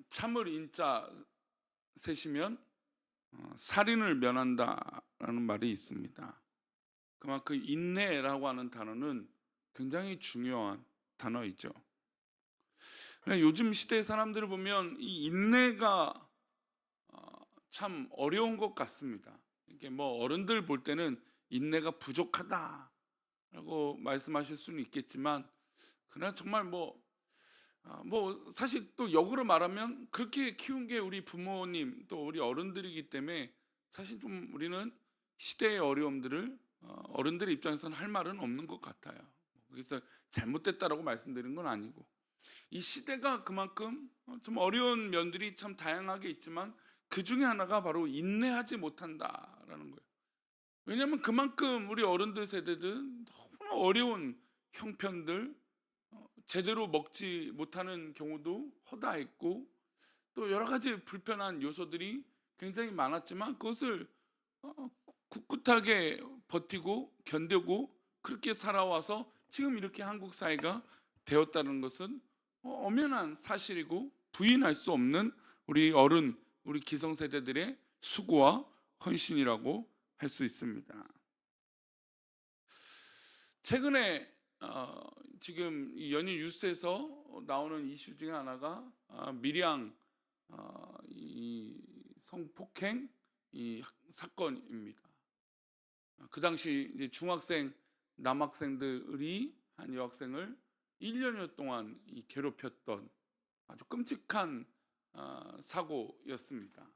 참을 인자 세시면 살인을 면한다라는 말이 있습니다. 그만큼 인내라고 하는 단어는 굉장히 중요한 단어이죠. 그러나 요즘 시대의 사람들을 보면 이 인내가 참 어려운 것 같습니다. 이게 뭐 어른들 볼 때는 인내가 부족하다라고 말씀하실 수는 있겠지만, 그러나 정말 뭐 사실 또 역으로 말하면 그렇게 키운 게 우리 부모님 또 우리 어른들이기 때문에 사실 좀 우리는 시대의 어려움들을 어른들의 입장에서는 할 말은 없는 것 같아요. 그래서 잘못됐다라고 말씀드리는 건 아니고, 이 시대가 그만큼 좀 어려운 면들이 참 다양하게 있지만 그 중에 하나가 바로 인내하지 못한다라는 거예요. 왜냐하면 그만큼 우리 어른들 세대들은 너무나 어려운 형편들, 제대로 먹지 못하는 경우도 허다했고, 또 여러 가지 불편한 요소들이 굉장히 많았지만 그것을 굳굳하게 버티고 견디고 그렇게 살아와서 지금 이렇게 한국 사회가 되었다는 것은 엄연한 사실이고 부인할 수 없는 우리 어른, 우리 기성세대들의 수고와 헌신이라고 할 수 있습니다. 최근에 지금 이 연일 뉴스에서 나오는 이슈 중에 하나가 밀양 이 성폭행 이 사건입니다. 그 당시 이제 중학생 남학생들이 한 여학생을 1년여 동안 괴롭혔던 아주 끔찍한 사고였습니다.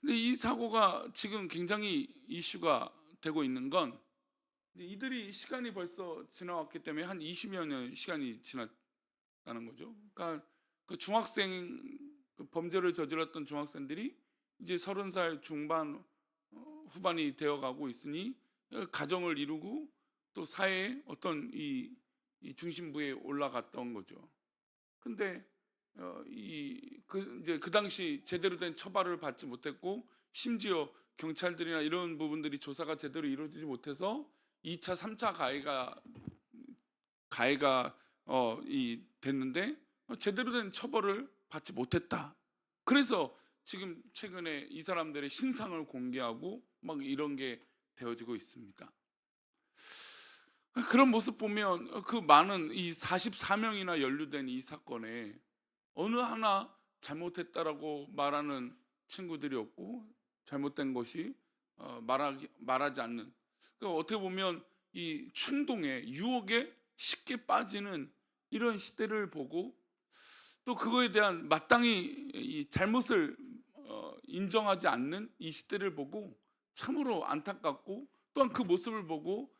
근데 이 사고가 지금 굉장히 이슈가 되고 있는 건, 이들이 시간이 벌써 지나왔기 때문에 한 20여 년 시간이 지났다는 거죠. 그러니까 그 중학생, 그 범죄를 저질렀던 중학생들이 이제 30살 중반 후반이 되어가고 있으니 가정을 이루고 또 사회의 어떤 이 중심부에 올라갔던 거죠. 근데 이제 그 당시 제대로 된 처벌을 받지 못했고, 심지어 경찰들이나 이런 부분들이 조사가 제대로 이루어지지 못해서 2차, 3차 가해가 됐는데 제대로 된 처벌을 받지 못했다. 그래서 지금 최근에 이 사람들의 신상을 공개하고 막 이런 게 되어지고 있습니다. 그런 모습 보면 그 많은 이 44명이나 연루된 이 사건에 어느 하나 잘못했다라고 말하는 친구들이 없고, 잘못된 것이 말하지 않는, 그러니까 어떻게 보면 이 충동에 유혹에 쉽게 빠지는 이런 시대를 보고, 또 그거에 대한 마땅히 이 잘못을 인정하지 않는 이 시대를 보고 참으로 안타깝고, 또한 그 모습을 보고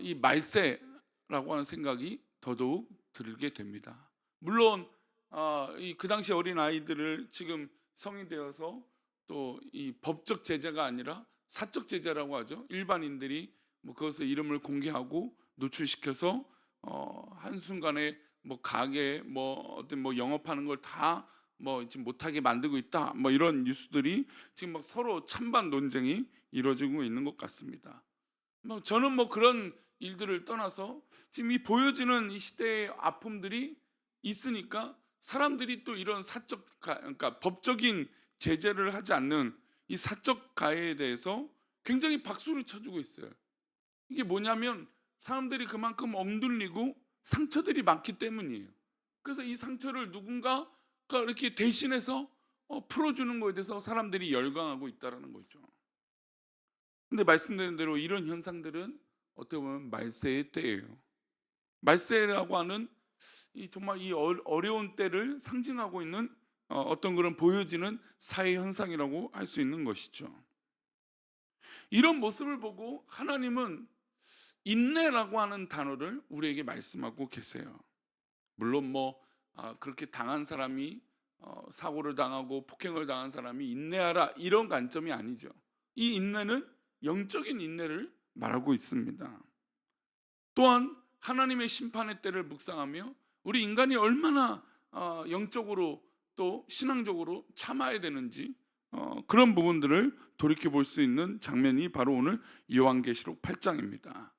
이 말세라고 하는 생각이 더더욱 들게 됩니다. 물론 그 당시 어린 아이들을 지금 성인 되어서 또 이 법적 제재가 아니라 사적 제재라고 하죠. 일반인들이 뭐 그것을 이름을 공개하고 노출시켜서 한순간에 뭐 가게 뭐 어떤 뭐 영업하는 걸 다 뭐 지금 못하게 만들고 있다, 뭐 이런 뉴스들이 지금 막 서로 찬반 논쟁이 이루어지고 있는 것 같습니다. 뭐 저는 뭐 그런 일들을 떠나서 지금 이 보여지는 이 시대의 아픔들이 있으니까 사람들이 또 이런 그러니까 법적인 제재를 하지 않는 이 사적 가해에 대해서 굉장히 박수를 쳐주고 있어요. 이게 뭐냐면 사람들이 그만큼 억눌리고 상처들이 많기 때문이에요. 그래서 이 상처를 누군가가 이렇게 대신해서 풀어주는 것에 대해서 사람들이 열광하고 있다는 거죠. 근데 말씀드린 대로 이런 현상들은 어떻게 보면 말세의 때예요. 말세라고 하는 이 정말 이 어려운 때를 상징하고 있는 어떤 그런 보여지는 사회 현상이라고 할 수 있는 것이죠. 이런 모습을 보고 하나님은 인내라고 하는 단어를 우리에게 말씀하고 계세요. 물론 그렇게 당한 사람이 사고를 당하고 폭행을 당한 사람이 인내하라 이런 관점이 아니죠. 이 인내는 영적인 인내를 말하고 있습니다. 또한 하나님의 심판의 때를 묵상하며 우리 인간이 얼마나 영적으로 또 신앙적으로 참아야 되는지 그런 부분들을 돌이켜 볼 수 있는 장면이 바로 오늘 요한계시록 8장입니다.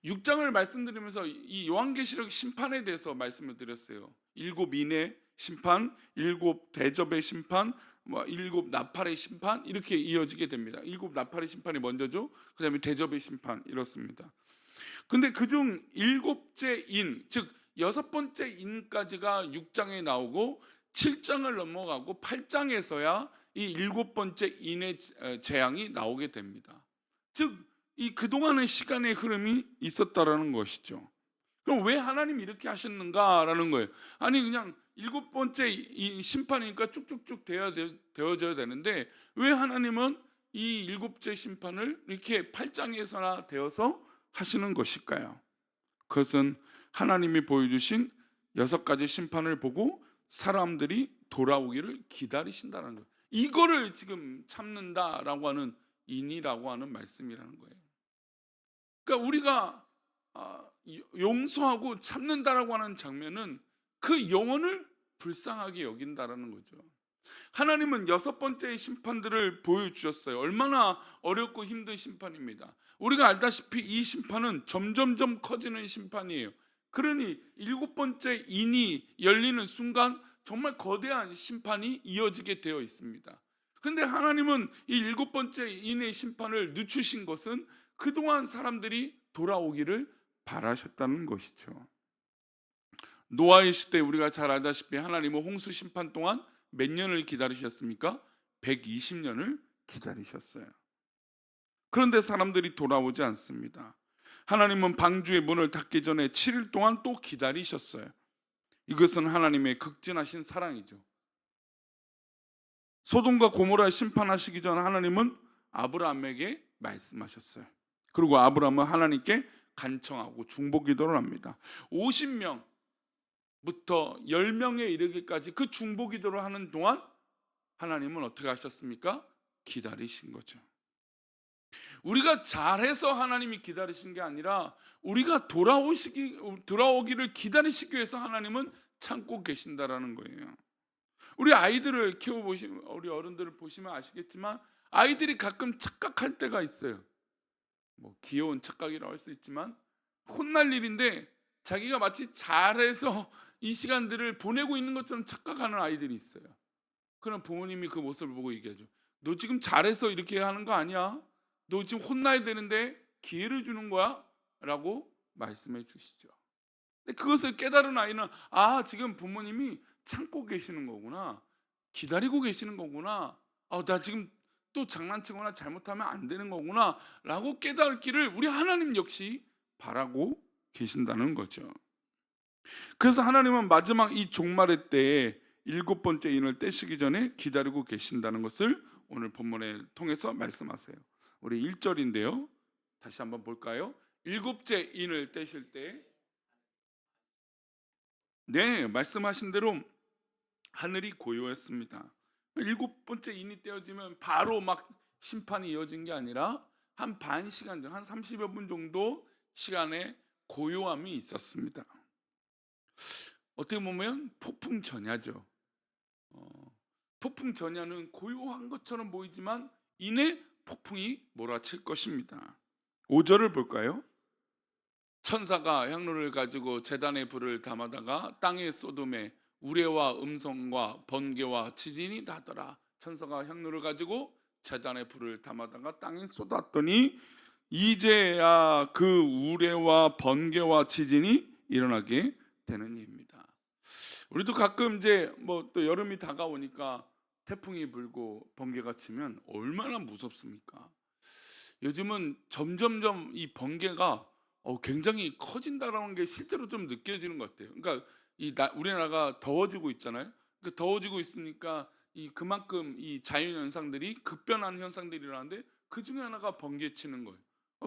6장을 말씀드리면서 이 요한계시록 심판에 대해서 말씀을 드렸어요. 일곱 인의 심판, 일곱 대접의 심판, 뭐 일곱 나팔의 심판 이렇게 이어지게 됩니다. 일곱 나팔의 심판이 먼저죠. 그다음에 대접의 심판 이렇습니다. 근데 그중 일곱째 인, 즉 여섯 번째 인까지가 6장에 나오고 7장을 넘어가고 8장에서야 이 일곱 번째 인의 재앙이 나오게 됩니다. 즉 이 그동안의 시간의 흐름이 있었다라는 것이죠. 그럼 왜 하나님이 이렇게 하셨는가라는 거예요. 아니 그냥 일곱 번째 이 심판이니까 쭉쭉쭉 되어져야 되는데 왜 하나님은 이 일곱째 심판을 이렇게 8장에서나 되어서 하시는 것일까요? 그것은 하나님이 보여주신 여섯 가지 심판을 보고 사람들이 돌아오기를 기다리신다는 거예요. 이거를 지금 참는다라고 하는 인이라고 하는 말씀이라는 거예요. 그러니까 우리가 용서하고 참는다라고 하는 장면은 그 영혼을 불쌍하게 여긴다라는 거죠. 하나님은 여섯 번째의 심판들을 보여주셨어요. 얼마나 어렵고 힘든 심판입니다. 우리가 알다시피 이 심판은 점점점 커지는 심판이에요. 그러니 일곱 번째 인이 열리는 순간 정말 거대한 심판이 이어지게 되어 있습니다. 그런데 하나님은 이 일곱 번째 인의 심판을 늦추신 것은 그동안 사람들이 돌아오기를 바라셨다는 것이죠. 노아의 시대 우리가 잘 알다시피 하나님은 홍수 심판 동안 몇 년을 기다리셨습니까? 120년을 기다리셨어요. 그런데 사람들이 돌아오지 않습니다. 하나님은 방주의 문을 닫기 전에 7일 동안 또 기다리셨어요. 이것은 하나님의 극진하신 사랑이죠. 소돔과 고모라 심판하시기 전 하나님은 아브라함에게 말씀하셨어요. 그리고 아브라함은 하나님께 간청하고 중보 기도를 합니다. 50명부터 10명에 이르기까지 그 중보 기도를 하는 동안 하나님은 어떻게 하셨습니까? 기다리신 거죠. 우리가 잘해서 하나님이 기다리신 게 아니라 우리가 돌아오기를 기다리시기 위해서 하나님은 참고 계신다라는 거예요. 우리 아이들을 키워보시면, 우리 어른들을 보시면 아시겠지만 아이들이 가끔 착각할 때가 있어요. 뭐 귀여운 착각이라고 할 수 있지만 혼날 일인데 자기가 마치 잘해서 이 시간들을 보내고 있는 것처럼 착각하는 아이들이 있어요. 그럼 부모님이 그 모습을 보고 얘기하죠. 너 지금 잘해서 이렇게 하는 거 아니야? 너 지금 혼나야 되는데 기회를 주는 거야? 라고 말씀해 주시죠. 근데 그것을 깨달은 아이는 지금 부모님이 참고 계시는 거구나, 기다리고 계시는 거구나, 나 지금 또 장난치거나 잘못하면 안 되는 거구나 라고 깨닫기를 우리 하나님 역시 바라고 계신다는 거죠. 그래서 하나님은 마지막 이 종말의 때에 일곱 번째 인을 떼시기 전에 기다리고 계신다는 것을 오늘 본문에 통해서 말씀하세요. 우리 1절인데요 다시 한번 볼까요? 일곱째 인을 떼실 때 말씀하신 대로 하늘이 고요했습니다. 일곱 번째 인이 떼어지면 바로 막 심판이 이어진 게 아니라 한 반 시간 정도, 한 30여 분 정도 시간에 고요함이 있었습니다. 어떻게 보면 폭풍 전야죠. 폭풍 전야는 고요한 것처럼 보이지만 이내 폭풍이 몰아칠 것입니다. 5절을 볼까요? 천사가 향로를 가지고 제단에 불을 담아다가 땅의 소돔에 우레와 음성과 번개와 지진이 나더라. 천사가 향로를 가지고 제단에 불을 담아다가 땅에 쏟았더니 이제야 그 우레와 번개와 지진이 일어나게 되는 일입니다. 우리도 가끔 이제 뭐 또 여름이 다가오니까 태풍이 불고 번개가 치면 얼마나 무섭습니까? 요즘은 점점점 이 번개가 굉장히 커진다라는 게 실제로 좀 느껴지는 것 같아요. 그러니까 우리나라가 더워지고 있잖아요. 그러니까 더워지고 있으니까 그만큼 이 자연 현상들이 급변한 현상들이 일어나는데 그 중에 하나가 번개 치는 거예요.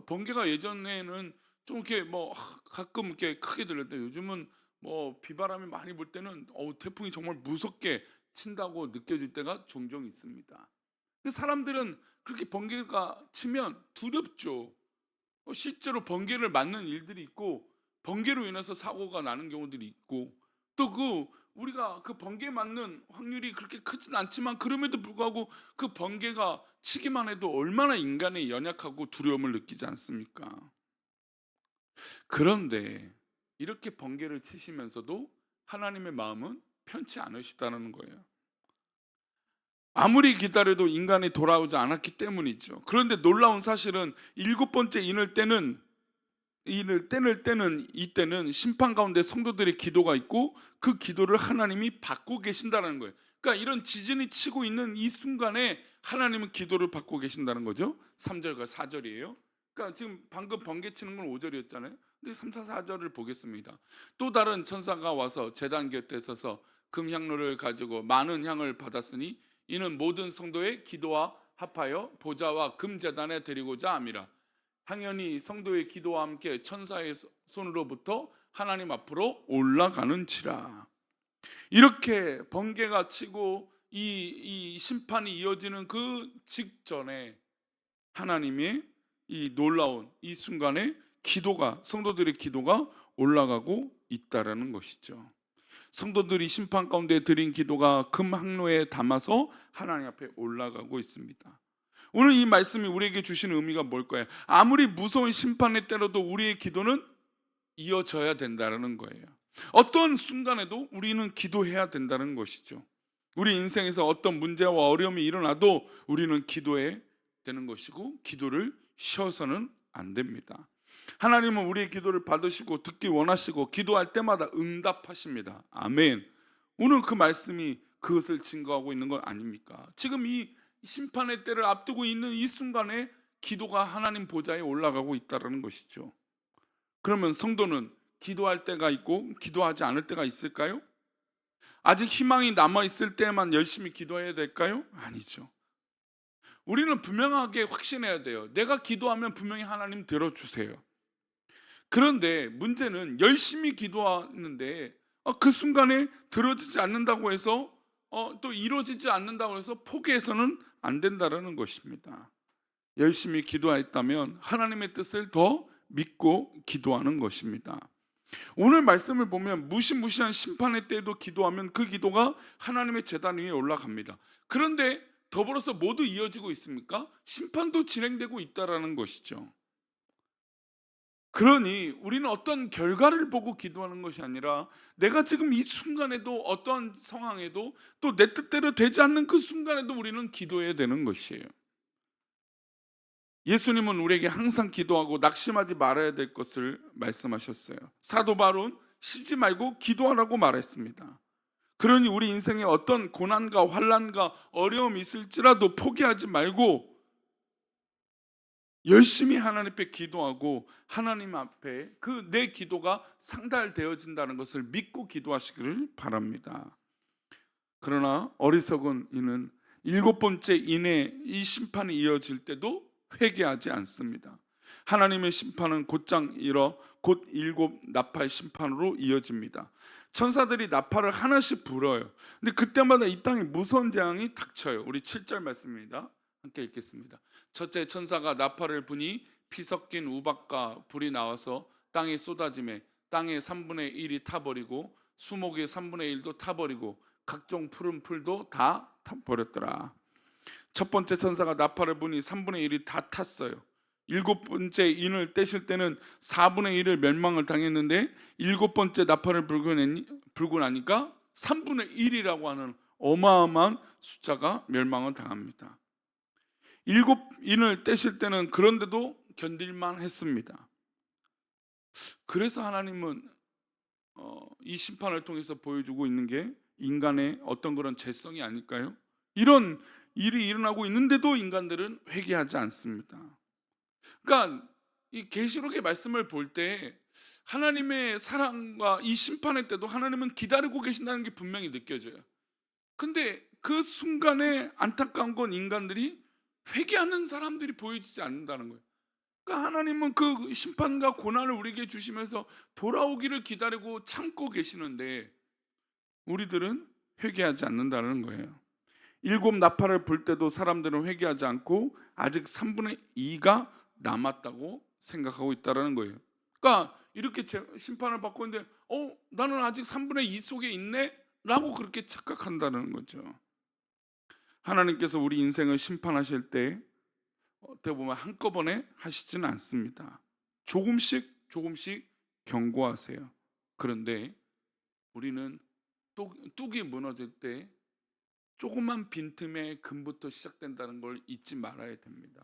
번개가 예전에는 좀 이렇게 뭐 가끔 이렇게 크게 들렸는데 요즘은 뭐 비바람이 많이 불 때는 태풍이 정말 무섭게 친다고 느껴질 때가 종종 있습니다. 사람들은 그렇게 번개가 치면 두렵죠. 실제로 번개를 맞는 일들이 있고 번개로 인해서 사고가 나는 경우들이 있고 또 우리가 그 번개 맞는 확률이 그렇게 크진 않지만 그럼에도 불구하고 그 번개가 치기만 해도 얼마나 인간의 연약하고 두려움을 느끼지 않습니까? 그런데 이렇게 번개를 치시면서도 하나님의 마음은 편치 않으시다는 거예요. 아무리 기다려도 인간이 돌아오지 않았기 때문이죠. 그런데 놀라운 사실은 일곱 번째 인을 때는 이때는 심판 가운데 성도들의 기도가 있고 그 기도를 하나님이 받고 계신다는 거예요. 그러니까 이런 지진이 치고 있는 이 순간에 하나님은 기도를 받고 계신다는 거죠. 3절과 4절이에요. 그러니까 지금 방금 번개치는 건 5절이었잖아요. 근데 3, 4, 4절을 보겠습니다. 또 다른 천사가 와서 제단 곁에 서서 금향로를 가지고 많은 향을 받았으니 이는 모든 성도의 기도와 합하여 보좌와 금제단에 드리고자 함이라. 향연이 성도의 기도와 함께 천사의 손으로부터 하나님 앞으로 올라가는지라. 이렇게 번개가 치고 이 심판이 이어지는 그 직전에 하나님의 이 놀라운 이 순간에 성도들의 기도가 올라가고 있다라는 것이죠. 성도들이 심판 가운데 드린 기도가 금 항로에 담아서 하나님 앞에 올라가고 있습니다. 오늘 이 말씀이 우리에게 주시는 의미가 뭘까요? 아무리 무서운 심판의 때로도 우리의 기도는 이어져야 된다는 거예요. 어떤 순간에도 우리는 기도해야 된다는 것이죠. 우리 인생에서 어떤 문제와 어려움이 일어나도 우리는 기도해야 되는 것이고 기도를 쉬어서는 안 됩니다. 하나님은 우리의 기도를 받으시고 듣기 원하시고 기도할 때마다 응답하십니다. 아멘. 오늘 그 말씀이 그것을 증거하고 있는 건 아닙니까? 지금 이 심판의 때를 앞두고 있는 이 순간에 기도가 하나님 보좌에 올라가고 있다는 것이죠. 그러면 성도는 기도할 때가 있고 기도하지 않을 때가 있을까요? 아직 희망이 남아있을 때만 열심히 기도해야 될까요? 아니죠. 우리는 분명하게 확신해야 돼요. 내가 기도하면 분명히 하나님 들어주세요. 그런데 문제는 열심히 기도하는데 그 순간에 들어지지 않는다고 해서 또 이루어지지 않는다고 해서 포기해서는 안 된다는 것입니다. 열심히 기도했다면 하나님의 뜻을 더 믿고 기도하는 것입니다. 오늘 말씀을 보면 무시무시한 심판의 때에도 기도하면 그 기도가 하나님의 제단 위에 올라갑니다. 그런데 더불어서 모두 이어지고 있습니까? 심판도 진행되고 있다는 것이죠. 그러니 우리는 어떤 결과를 보고 기도하는 것이 아니라 내가 지금 이 순간에도 어떠한 상황에도 또 내 뜻대로 되지 않는 그 순간에도 우리는 기도해야 되는 것이에요. 예수님은 우리에게 항상 기도하고 낙심하지 말아야 될 것을 말씀하셨어요. 사도 바울은 쉬지 말고 기도하라고 말했습니다. 그러니 우리 인생에 어떤 고난과 환난과 어려움이 있을지라도 포기하지 말고 열심히 하나님 앞에 기도하고 하나님 앞에 그 내 기도가 상달되어진다는 것을 믿고 기도하시기를 바랍니다. 그러나 어리석은 이는 일곱 번째 인에 이 심판이 이어질 때도 회개하지 않습니다. 하나님의 심판은 곧장 이뤄 곧 일곱 나팔 심판으로 이어집니다. 천사들이 나팔을 하나씩 불어요. 근데 그때마다 이 땅에 무서운 재앙이 닥쳐요. 우리 7절 말씀입니다. 함께 읽겠습니다. 첫째 천사가 나팔을 부니 피 섞인 우박과 불이 나와서 땅에 쏟아지매 땅의 3분의 1이 타버리고 수목의 3분의 1도 타버리고 각종 푸른 풀도 다 타버렸더라. 첫 번째 천사가 나팔을 부니 3분의 1이 다 탔어요. 일곱 번째 인을 떼실 때는 4분의 1을 멸망을 당했는데 일곱 번째 나팔을 불고 나니까 3분의 1이라고 하는 어마어마한 숫자가 멸망을 당합니다. 일곱 인을 떼실 때는 그런데도 견딜만 했습니다. 그래서 하나님은 이 심판을 통해서 보여주고 있는 게 인간의 어떤 그런 죄성이 아닐까요? 이런 일이 일어나고 있는데도 인간들은 회개하지 않습니다. 그러니까 이 계시록의 말씀을 볼 때 하나님의 사랑과 이 심판의 때도 하나님은 기다리고 계신다는 게 분명히 느껴져요. 근데 그 순간에 안타까운 건 인간들이 회개하는 사람들이 보여지지 않는다는 거예요. 그러니까 하나님은 그 심판과 고난을 우리에게 주시면서 돌아오기를 기다리고 참고 계시는데 우리들은 회개하지 않는다는 거예요. 일곱 나팔을 불 때도 사람들은 회개하지 않고 아직 3분의 2가 남았다고 생각하고 있다는 거예요. 그러니까 이렇게 심판을 받고 있는데 나는 아직 3분의 2 속에 있네? 라고 그렇게 착각한다는 거죠. 하나님께서 우리 인생을 심판하실 때 어떻게 보면 한꺼번에 하시지는 않습니다. 조금씩 경고하세요. 그런데 우리는 뚝이 무너질 때 조그만 빈틈에 금부터 시작된다는 걸 잊지 말아야 됩니다.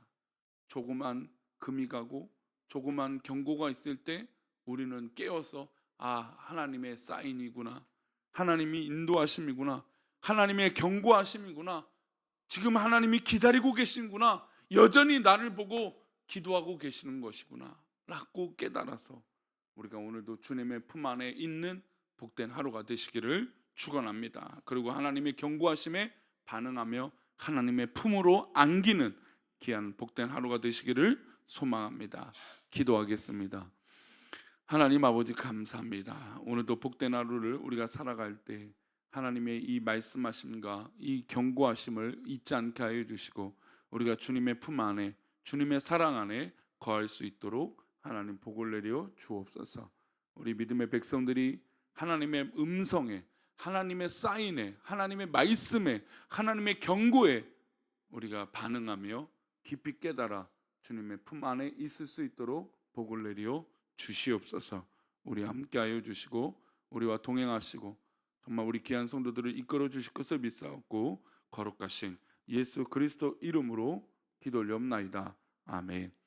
조그만 금이 가고 조그만 경고가 있을 때 우리는 깨어서 하나님의 사인이구나, 하나님이 인도하심이구나, 하나님의 경고하심이구나, 지금 하나님이 기다리고 계시구나, 여전히 나를 보고 기도하고 계시는 것이구나 라고 깨달아서 우리가 오늘도 주님의 품 안에 있는 복된 하루가 되시기를 축원합니다. 그리고 하나님의 경고하심에 반응하며 하나님의 품으로 안기는 귀한 복된 하루가 되시기를 소망합니다. 기도하겠습니다. 하나님 아버지 감사합니다. 오늘도 복된 하루를 우리가 살아갈 때 하나님의 이 말씀하심과 이 경고하심을 잊지 않게 하여 주시고 우리가 주님의 품 안에, 주님의 사랑 안에 거할 수 있도록 하나님 복을 내려 주옵소서. 우리 믿음의 백성들이 하나님의 음성에, 하나님의 사인에, 하나님의 말씀에, 하나님의 경고에 우리가 반응하며 깊이 깨달아 주님의 품 안에 있을 수 있도록 복을 내려 주시옵소서. 우리 함께하여 주시고 우리와 동행하시고 정말 우리 귀한 성도들을 이끌어 주실 것을 믿사옵고 거룩하신 예수 그리스도 이름으로 기도 올려옵나이다. 아멘.